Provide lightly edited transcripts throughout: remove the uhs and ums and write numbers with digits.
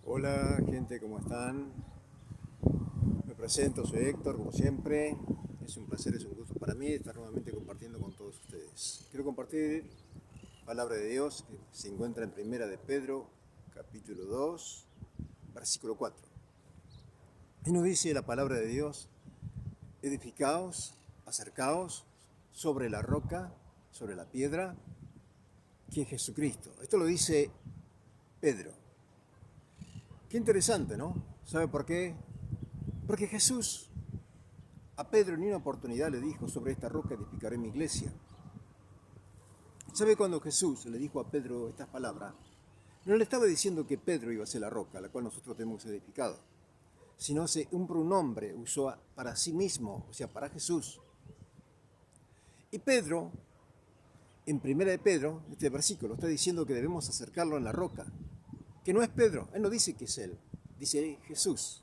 Hola gente, ¿cómo están? Me presento, soy Héctor, como siempre. Es un placer, es un gusto para mí estar nuevamente compartiendo con todos ustedes. Quiero compartir palabra de Dios que se encuentra en Primera de Pedro, capítulo 2, versículo 4. Y nos dice la palabra de Dios: edificaos, acercaos sobre la roca, sobre la piedra, que es Jesucristo. Esto lo dice Pedro. Qué interesante, ¿no? ¿Sabe por qué? Porque Jesús a Pedro en una oportunidad le dijo: sobre esta roca edificaré mi iglesia. ¿Sabe cuando Jesús le dijo a Pedro estas palabras? No le estaba diciendo que Pedro iba a ser la roca, la cual nosotros tenemos edificado, sino un pronombre usó para sí mismo, o sea, para Jesús. Y Pedro, en primera de Pedro, este versículo, está diciendo que debemos acercarlo en la roca, que no es Pedro, él no dice que es él, dice Jesús.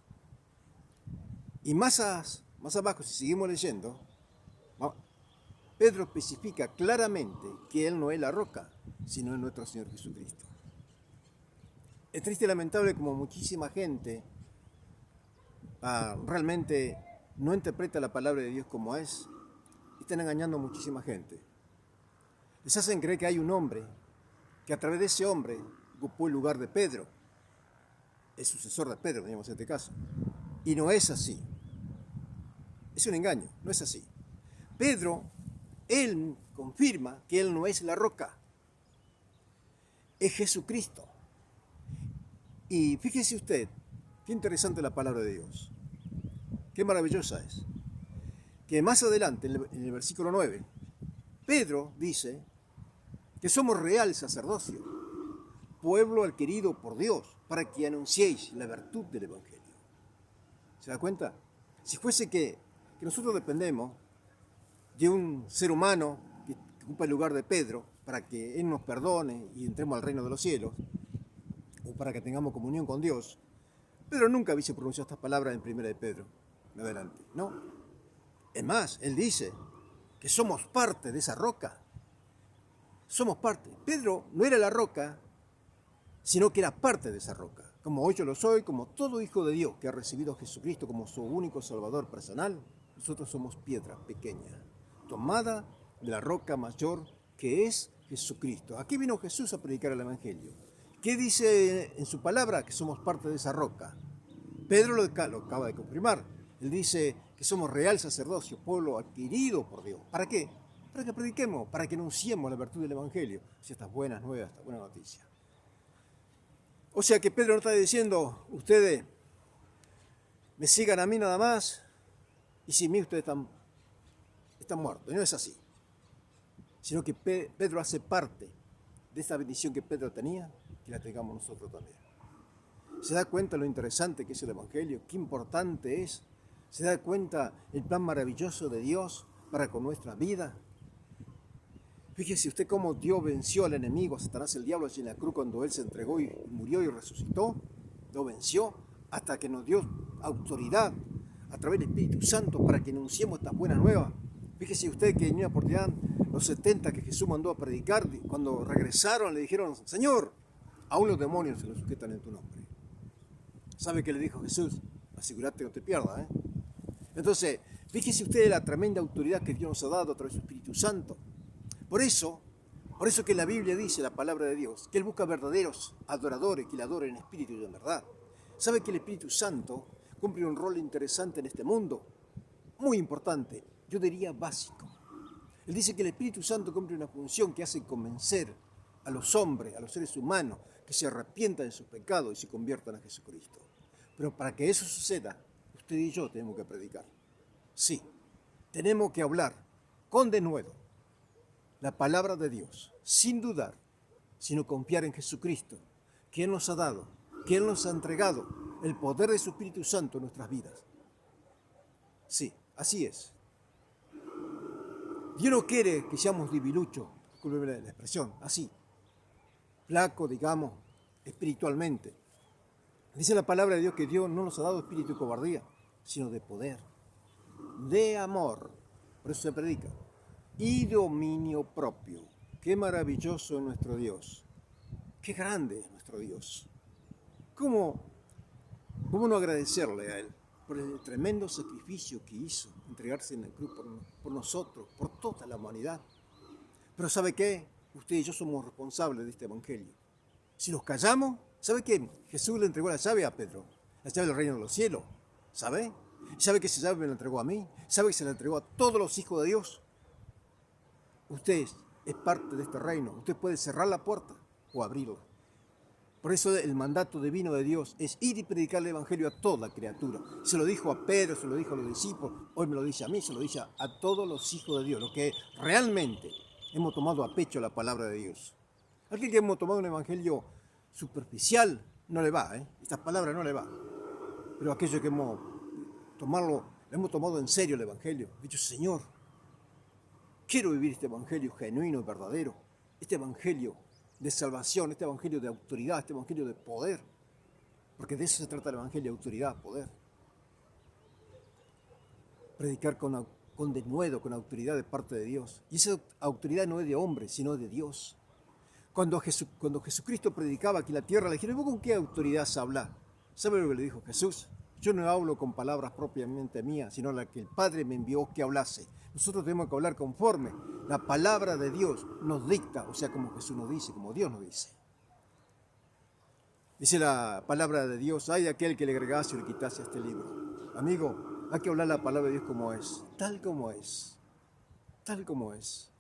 Y más abajo, si seguimos leyendo, Pedro especifica claramente que él no es la roca, sino es nuestro Señor Jesucristo. Es triste y lamentable como muchísima gente realmente no interpreta la palabra de Dios como es y están engañando a muchísima gente. Les hacen creer que hay un hombre que a través de ese hombre ocupó el lugar de Pedro, el sucesor de Pedro, digamos en este caso. Y no es así. Es un engaño, no es así. Pedro, él confirma que él no es la roca, es Jesucristo. Y fíjese usted, qué interesante la palabra de Dios, qué maravillosa es. Que más adelante, en el versículo 9, Pedro dice que somos real sacerdocio, pueblo adquirido por Dios, para que anunciéis la virtud del Evangelio. ¿Se da cuenta? Si fuese que nosotros dependemos de un ser humano que ocupa el lugar de Pedro para que Él nos perdone y entremos al reino de los cielos, o para que tengamos comunión con Dios, Pedro nunca hubiese pronunciado estas palabras en primera de Pedro. Adelante. No. Es más, él dice que somos parte de esa roca. Somos parte. Pedro no era la roca, sino que era parte de esa roca. Como hoy yo lo soy, como todo hijo de Dios que ha recibido a Jesucristo como su único Salvador personal, nosotros somos piedra pequeña, tomada de la roca mayor que es Jesucristo. Aquí vino Jesús a predicar el Evangelio. ¿Qué dice en su palabra? Que somos parte de esa roca. Pedro lo acaba de confirmar. Él dice que somos real sacerdocio, pueblo adquirido por Dios. ¿Para qué? Para que prediquemos, para que anunciemos la virtud del Evangelio. O sea, estas buenas nuevas, esta buena noticia. O sea que Pedro no está diciendo: ustedes me sigan a mí nada más y sin mí ustedes están muertos. Y no es así. Sino que Pedro hace parte de esta bendición que Pedro tenía, que la tengamos nosotros también. ¿Se da cuenta lo interesante que es el Evangelio? ¿Qué importante es? ¿Se da cuenta el plan maravilloso de Dios para con nuestra vida? Fíjese usted cómo Dios venció al enemigo, a Satanás, el diablo, en la cruz, cuando Él se entregó y murió y resucitó. Lo venció hasta que nos dio autoridad a través del Espíritu Santo para que anunciemos estas buenas nuevas. Fíjese usted que en una oportunidad, los 70 que Jesús mandó a predicar, cuando regresaron le dijeron: Señor, aún los demonios se los sujetan en tu nombre. ¿Sabe qué le dijo Jesús? Asegúrate que no te pierdas, ¿eh? Entonces, fíjese usted la tremenda autoridad que Dios nos ha dado a través del Espíritu Santo. Por eso que la Biblia dice, la palabra de Dios, que Él busca verdaderos adoradores que le adoren en espíritu y en verdad. ¿Sabe que el Espíritu Santo cumple un rol interesante en este mundo? Muy importante, yo diría básico. Él dice que el Espíritu Santo cumple una función que hace convencer a los hombres, a los seres humanos, que se arrepientan de sus pecados y se conviertan a Jesucristo. Pero para que eso suceda, usted y yo tenemos que predicar. Sí, tenemos que hablar con denuedo la palabra de Dios, sin dudar, sino confiar en Jesucristo, que Él nos ha dado, que Él nos ha entregado el poder de su Espíritu Santo en nuestras vidas. Sí, así es. Dios no quiere que seamos debiluchos, discúlpeme la expresión, así, flaco, digamos, espiritualmente. Dice la palabra de Dios que Dios no nos ha dado espíritu de cobardía, sino de poder, de amor. Por eso se predica. Y dominio propio. Qué maravilloso es nuestro Dios. Qué grande es nuestro Dios. ¿Cómo ¿Cómo no agradecerle a Él por el tremendo sacrificio que hizo, entregarse en la cruz por nosotros, por toda la humanidad? Pero ¿sabe qué? Usted y yo somos responsables de este evangelio. Si nos callamos, ¿sabe qué? Jesús le entregó la llave a Pedro, la llave del reino de los cielos, ¿sabe? ¿Sabe que esa llave me la entregó a mí? ¿Sabe que se la entregó a todos los hijos de Dios? Usted es parte de este reino. Usted puede cerrar la puerta o abrirla. Por eso el mandato divino de Dios es ir y predicar el evangelio a toda criatura. Se lo dijo a Pedro, se lo dijo a los discípulos, hoy me lo dice a mí, se lo dice a todos los hijos de Dios, los que realmente hemos tomado a pecho la palabra de Dios. Aquel que hemos tomado un evangelio superficial no le va, estas palabras no le va. Pero aquellos que hemos tomado en serio el evangelio, dicho, Señor, quiero vivir este evangelio genuino y verdadero, este evangelio de salvación, este evangelio de autoridad, este evangelio de poder, porque de eso se trata el evangelio, autoridad, poder. Predicar con denuedo, con autoridad de parte de Dios. Y esa autoridad no es de hombre, sino de Dios. Cuando Jesucristo predicaba aquí en la tierra, le dijeron, ¿vos con qué autoridad hablas? ¿Sabe lo que le dijo Jesús? Yo no hablo con palabras propiamente mías, sino la que el Padre me envió que hablase. Nosotros tenemos que hablar conforme la palabra de Dios nos dicta, o sea, como Jesús nos dice, como Dios nos dice. Dice la palabra de Dios, ay de aquel que le agregase o le quitase a este libro. Amigo, hay que hablar la palabra de Dios como es, tal como es, tal como es.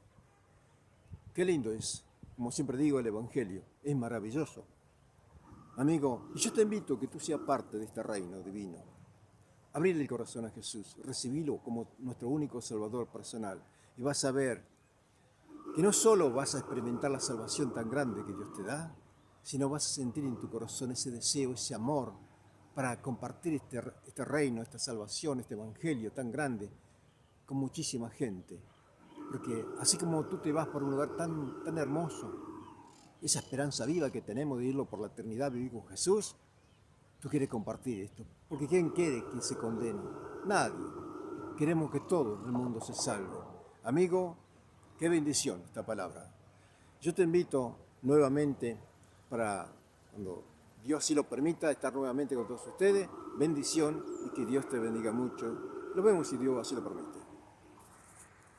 Qué lindo es, como siempre digo, el Evangelio, es maravilloso. Amigo, y yo te invito a que tú seas parte de este reino divino. Abrirle el corazón a Jesús, recibirlo como nuestro único Salvador personal. Y vas a ver que no solo vas a experimentar la salvación tan grande que Dios te da, sino vas a sentir en tu corazón ese deseo, ese amor para compartir este reino, esta salvación, este evangelio tan grande con muchísima gente. Porque así como tú te vas por un lugar tan hermoso, esa esperanza viva que tenemos de irlo por la eternidad, vivir con Jesús, tú quieres compartir esto. Porque ¿quién quiere que se condene? Nadie. Queremos que todo el mundo se salve. Amigo, qué bendición esta palabra. Yo te invito nuevamente para, cuando Dios así lo permita, estar nuevamente con todos ustedes. Bendición y que Dios te bendiga mucho. Lo vemos si Dios así lo permite.